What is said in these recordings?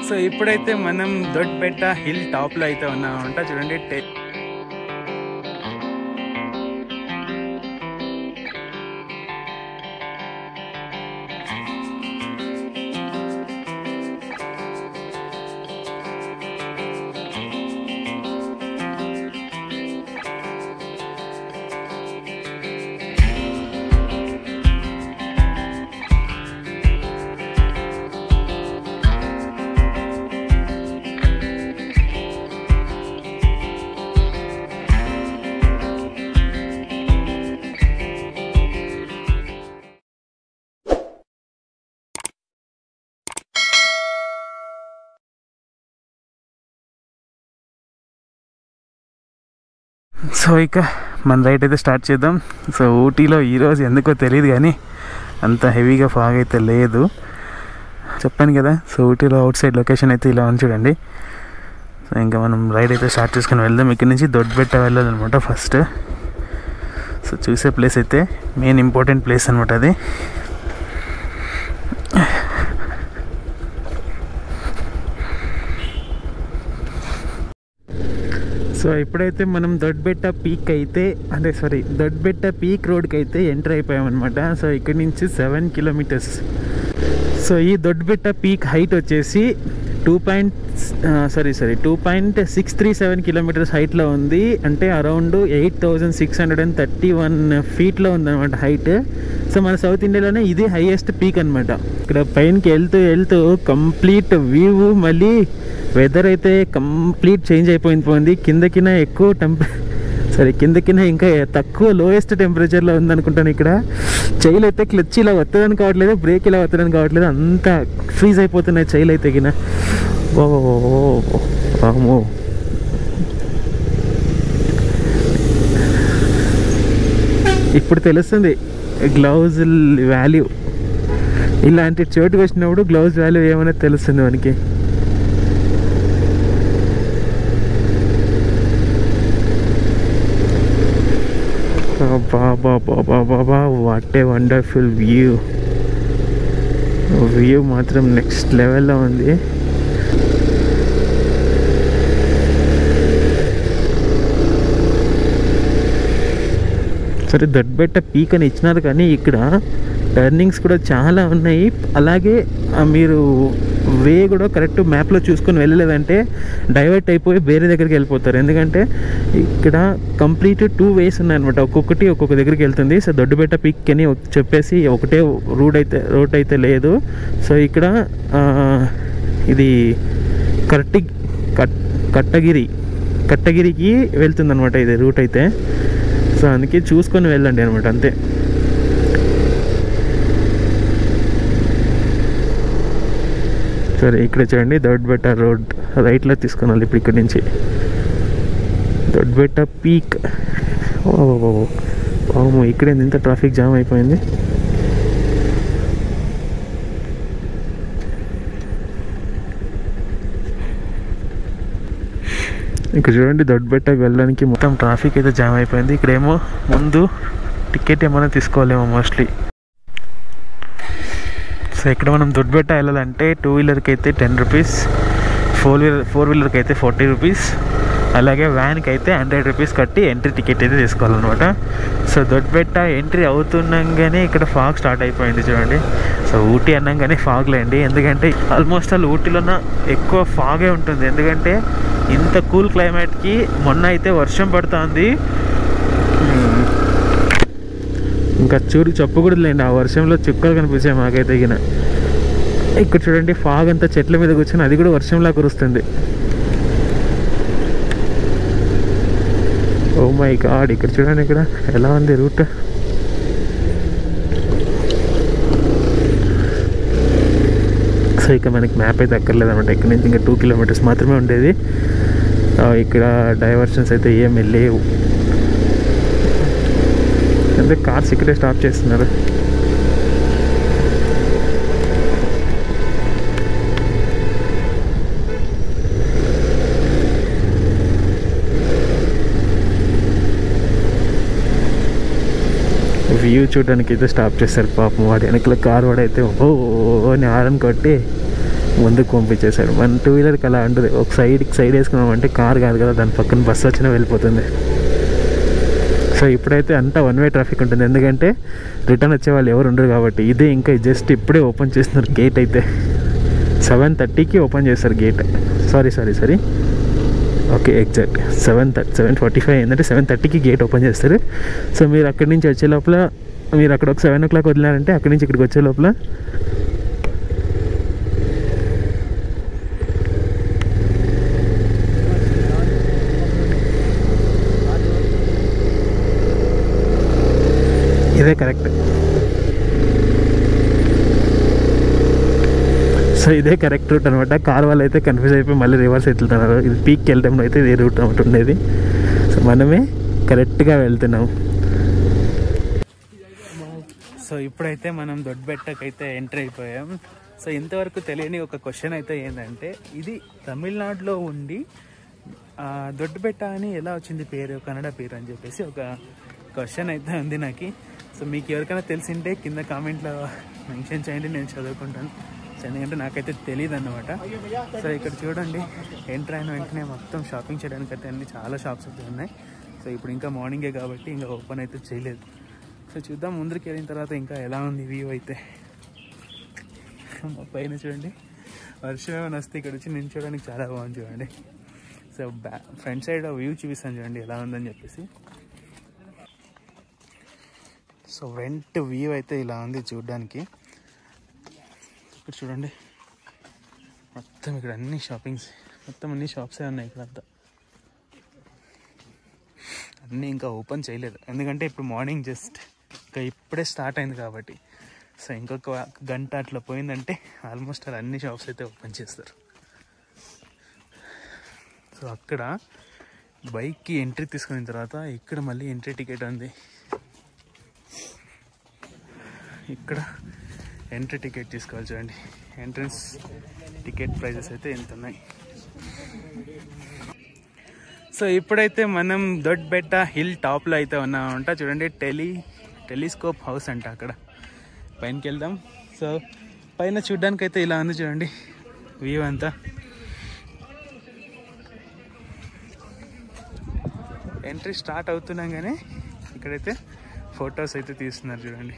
So ఇప్పుడైతే మనం దొడ్బెట్ట hill టాప్లో అయితే ఉన్నామంట. చూడండి సో ఇక మన రైడ్ అయితే స్టార్ట్ చేద్దాం. సో ఊటీలో ఈరోజు ఎందుకో తెలియదు కానీ అంత హెవీగా ఫాగ్ అయితే లేదు, చెప్పాను కదా. సో ఊటీలో అవుట్ సైడ్ లొకేషన్ అయితే ఇలా ఉంది చూడండి. సో ఇంకా మనం రైడ్ అయితే స్టార్ట్ చేసుకుని వెళ్దాం. ఇక్కడ నుంచి దొడ్బెట్ట వెళ్ళాలన్నమాట ఫస్ట్. సో చూసే ప్లేస్ అయితే మెయిన్ ఇంపార్టెంట్ ప్లేస్ అనమాట అది. సో ఇప్పుడైతే మనం దొడ్బెట్ట పీక్ అయితే దొడ్బెట్ట పీక్ రోడ్కి అయితే ఎంటర్ అయిపోయామన్నమాట. సో ఇక్కడి నుంచి 7 కిలోమీటర్స్. సో ఈ దొడ్బెట్ట పీక్ హైట్ వచ్చేసి 2.637 కిలోమీటర్స్ హైట్లో ఉంది. అంటే అరౌండ్ 8631 ఫీట్లో ఉందన్నమాట హైట్. సో మన సౌత్ ఇండియాలోనే ఇది హైయెస్ట్ పీక్ అనమాట. ఇక్కడ పైనకి వెళ్తూ కంప్లీట్ వ్యూ, మళ్ళీ వెదర్ అయితే కంప్లీట్ చేంజ్ అయిపోయింది. కిందకిన ఇంకా తక్కువ లోయెస్ట్ టెంపరేచర్లో ఉందనుకుంటాను. ఇక్కడ చైలు అయితే క్లచ్ ఇలా వత్తదని కావట్లేదు, బ్రేక్ ఇలా వత్తదని కావట్లేదు, అంతా ఫ్రీజ్ అయిపోతున్నాయి చైలు అయితే గిన. వామో ఇప్పుడు తెలుస్తుంది గ్లౌజ్ వాల్యూ. ఇలాంటి చోటుకు వచ్చినప్పుడు గ్లౌజ్ వాల్యూ ఏమైనా తెలుస్తుంది మనకి. బాబా వాట్ ఏ వండర్ఫుల్ వ్యూ మాత్రం నెక్స్ట్ లెవెల్లో ఉంది. సరే దొడ్బెట్ట పీక్ అని ఇచ్చినారు కానీ ఇక్కడ టర్నింగ్స్ కూడా చాలా ఉన్నాయి. అలాగే మీరు వే కూడా కరెక్ట్ మ్యాప్లో చూసుకొని వెళ్ళలేదంటే డైవర్ట్ అయిపోయి వేరే దగ్గరికి వెళ్ళిపోతారు. ఎందుకంటే ఇక్కడ కంప్లీట్ 2 వేస్ ఉన్నాయన్నమాట, ఒక్కొక్కటి ఒక్కొక్క దగ్గరికి వెళ్తుంది. సో దొడ్డుబెట్ట పీక్ అని చెప్పేసి ఒకటే రోడ్ అయితే లేదు. సో ఇక్కడ ఇది కట్టగిరికి వెళ్తుంది అనమాట ఇది రూట్ అయితే. సో అందుకే చూసుకొని వెళ్ళండి అనమాట, అంతే. సరే ఇక్కడ చూడండి దొడ్బెట్ట రోడ్ రైట్లో తీసుకున్నాను ఇప్పుడు ఇక్కడి నుంచి. దొడ్బెట్ట పీక్. ఓమో ఇక్కడ ఇంత ట్రాఫిక్ జామ్ అయిపోయింది. ఇక్కడ చూడండి దొడ్బెట్టకి వెళ్ళడానికి మొత్తం ట్రాఫిక్ అయితే జామ్ అయిపోయింది. ఇక్కడేమో ముందు టికెట్ ఏమైనా తీసుకోవాలేమో మోస్ట్లీ. సో ఇక్కడ మనం దొడ్బెట్ట వెళ్ళాలంటే 2 వీలర్కి అయితే 10 రూపీస్, 4 వీలర్కి అయితే 40 రూపీస్, అలాగే వ్యాన్కి అయితే 100 రూపీస్ కట్టి ఎంట్రీ టికెట్ అయితే తీసుకోవాలన్నమాట. సో దొడ్బెట్ట ఎంట్రీ అవుతుండగానే ఇక్కడ ఫాగ్ స్టార్ట్ అయిపోయింది చూడండి. సో ఊటీ అన్నాగానే ఫాగ్ లేండి, ఎందుకంటే ఆల్మోస్ట్ ఊటీలోన ఎక్కువ ఫాగే ఉంటుంది. ఎందుకంటే ఇంత కూల్ క్లైమేట్కి మొన్న అయితే వర్షం పడుతుంది. ఇంకా చెప్పకూడదు లేండి, ఆ వర్షంలో చుక్కలు కనిపించాయి మాకైతే తగిన. ఇక్కడ చూడండి ఫాగ్ అంతా చెట్ల మీద కూర్చొని అది కూడా వర్షంలా కురుస్తుంది. ఓ మై గాడ్, ఇక్కడ చూడండి ఇక్కడ ఎలా ఉంది రూట్. సో ఇక మనకి మ్యాప్ అయితే అక్కర్లేదు అనమాట. ఇక్కడ నుంచి ఇంకా 2 కిలోమీటర్స్ మాత్రమే ఉండేది. ఇక్కడ డైవర్షన్స్ అయితే ఏమి లేవు, అంటే కార్స్ ఇక్కడే స్టాప్ చేస్తున్నారు. వ్యూ చూడడానికి అయితే స్టాప్ చేస్తారు పాపం. వాడు వెనకల కార్ వాడైతే ఓ అని హారన్ కొట్టి ముందుకు పంపించేశాడు. మన 2 వీలర్కి అలా ఉండదు. ఒక సైడ్ వేసుకున్నామంటే కార్ కాదు కదా, దాని పక్కన బస్సు వచ్చినా వెళ్ళిపోతుంది. సో ఇప్పుడైతే అంతా 1 వే ట్రాఫిక్ ఉంటుంది, ఎందుకంటే రిటర్న్ వచ్చే వాళ్ళు ఎవరు ఉండరు కాబట్టి. ఇదే ఇంకా జస్ట్ ఇప్పుడే ఓపెన్ చేస్తున్నారు గేట్. అయితే 7:30కి ఓపెన్ చేస్తారు గేట్. సారీ ఓకే, ఎగ్జాక్ట్ 7:45 ఏంటంటే 7:30కి గేట్ ఓపెన్ చేస్తారు. సో మీరు అక్కడి నుంచి వచ్చే లోపల, మీరు అక్కడ ఒక 7 o'clock వదిలారంటే అక్కడి నుంచి ఇక్కడికి వచ్చే లోపల ఇదే కరెక్ట్. సో ఇదే కరెక్ట్ రూట్ అనమాట. కార్ వాళ్ళు అయితే కన్ఫ్యూజ్ అయిపోయి మళ్ళీ రివర్స్ వెళ్తున్నారు. ఇది పీక్కి వెళ్ళటంలో అయితే ఇదే రూట్ అనమాట ఉండేది. సో మనమే కరెక్ట్గా వెళ్తున్నాం. సో ఇప్పుడైతే మనం దొడ్బెట్టకి అయితే ఎంటర్ అయిపోయాం. సో ఇంతవరకు తెలియని ఒక క్వశ్చన్ అయితే ఏంటంటే, ఇది తమిళనాడులో ఉండి దొడ్బెట్ట అని ఎలా వచ్చింది పేరు, కన్నడ పేరు అని చెప్పేసి ఒక క్వశ్చన్ అయితే ఉంది నాకు. సో మీకు ఎవరికైనా తెలిసింటే కింద కామెంట్లో మెన్షన్ చేయండి, నేను చదువుకుంటాను. ఎందుకంటే నాకైతే తెలియదు అన్నమాట. సో ఇక్కడ చూడండి, ఎంటర్ అయిన వెంటనే మొత్తం షాపింగ్ చేయడానికి అయితే అన్ని చాలా షాప్స్ అయితే ఉన్నాయి. సో ఇప్పుడు ఇంకా మార్నింగే కాబట్టి ఇంకా ఓపెన్ అయితే చేయలేదు. సో చూద్దాం ముందుకు వెళ్ళిన తర్వాత ఇంకా ఎలా ఉంది వ్యూ అయితే. పైన చూడండి, వర్షం ఏమైనా వస్తే ఇక్కడ వచ్చి నిల్చోడానికి చాలా బాగుంది చూడండి. సో ఫ్రంట్ సైడ్ వ్యూ చూపిస్తాను చూడండి ఎలా ఉందని చెప్పేసి. సో ఫ్రంట్ వ్యూ అయితే ఇలా ఉంది చూడడానికి. ఇక్కడ చూడండి, మొత్తం ఇక్కడ అన్ని షాపింగ్స్, మొత్తం అన్ని షాప్సే ఉన్నాయి ఇక్కడ అంతా. అన్నీ ఇంకా ఓపెన్ చేయలేదు, ఎందుకంటే ఇప్పుడు మార్నింగ్ జస్ట్ ఇంకా ఇప్పుడే స్టార్ట్ అయింది కాబట్టి. సో ఇంకొక గంట అట్లా పోయిందంటే ఆల్మోస్ట్ అలా అన్ని షాప్స్ అయితే ఓపెన్ చేస్తారు. సో అక్కడ బైక్కి ఎంట్రీ తీసుకున్న తర్వాత ఇక్కడ మళ్ళీ ఎంట్రీ టికెట్ ఉంది. ఇక్కడ ఎంట్రీ టికెట్ తీసుకోవాలి చూడండి. ఎంట్రన్స్ టికెట్ ప్రైజెస్ అయితే ఎంత ఉన్నాయి. సో ఇప్పుడైతే మనం దొడ్బెట్ట హిల్ టాప్లో అయితే ఉన్నామంట. చూడండి, టెలిస్కోప్ హౌస్ అంట. అక్కడ పైనకి వెళ్దాం. సో పైన చూడ్డానికి అయితే ఇలా ఉంది చూడండి వ్యూ అంతా. ఎంట్రీ స్టార్ట్ అవుతున్నాగానే ఇక్కడైతే ఫొటోస్ అయితే తీస్తున్నారు చూడండి.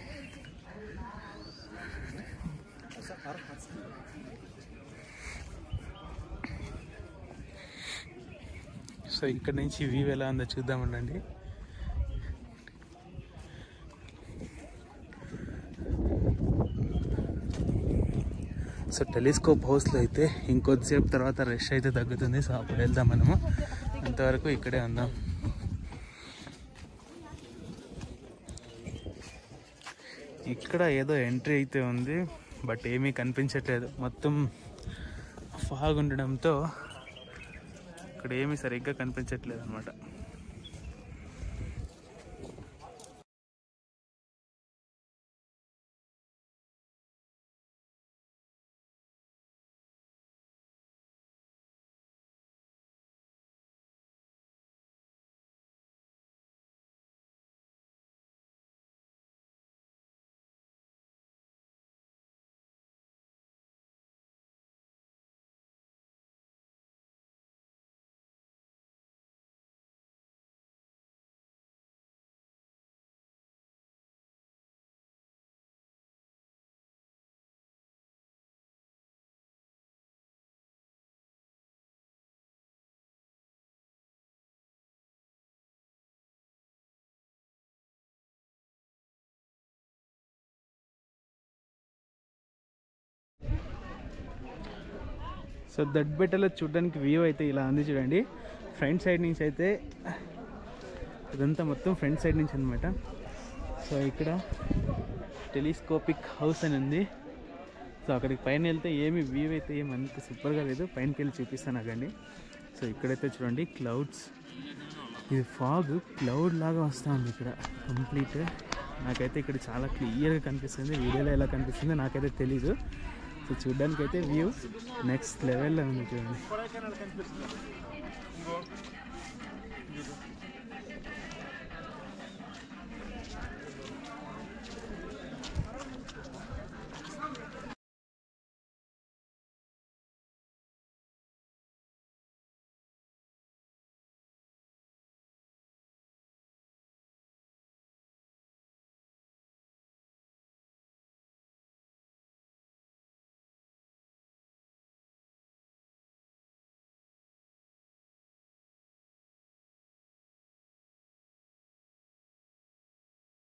సో ఇక్కడ నుంచి వ్యూ ఎలా ఉందో చూద్దామండి. సో టెలిస్కోప్ హౌస్లో అయితే ఇంకొద్దిసేపు తర్వాత రష్ అయితే తగ్గుతుంది. సో అప్పుడు వెళ్దాం మనము. అంతవరకు ఇక్కడే ఉందాం. ఇక్కడ ఏదో ఎంట్రీ అయితే ఉంది, బట్ ఏమీ కనిపించట్లేదు. మొత్తం ఫాగ్ ఉండడంతో ఇక్కడ ఏమీ సరిగ్గా కనిపించట్లేదు అన్నమాట. సో దొడ్బెట్టలో చూడడానికి వ్యూ అయితే ఇలా ఉంది చూడండి. ఫ్రంట్ సైడ్ నుంచి అయితే ఇదంతా మొత్తం ఫ్రంట్ సైడ్ నుంచి అనమాట. సో ఇక్కడ టెలిస్కోపిక్ హౌస్ అని ఉంది. సో అక్కడికి పైన వెళ్తే ఏమి వ్యూ అయితే ఏమి అంత సూపర్గా లేదు. పైనకి వెళ్ళి చూపిస్తాను అగండి. సో ఇక్కడైతే చూడండి క్లౌడ్స్, ఇది ఫాగ్ క్లౌడ్ లాగా వస్తూ ఉంది ఇక్కడ కంప్లీట్. నాకైతే ఇక్కడ చాలా క్లియర్గా కనిపిస్తుంది. వీడియోలో ఎలా కనిపిస్తుందో నాకైతే తెలీదు. సో చూడ్డానికి అయితే వ్యూ నెక్స్ట్ లెవెల్లో ఉంది చూడండి.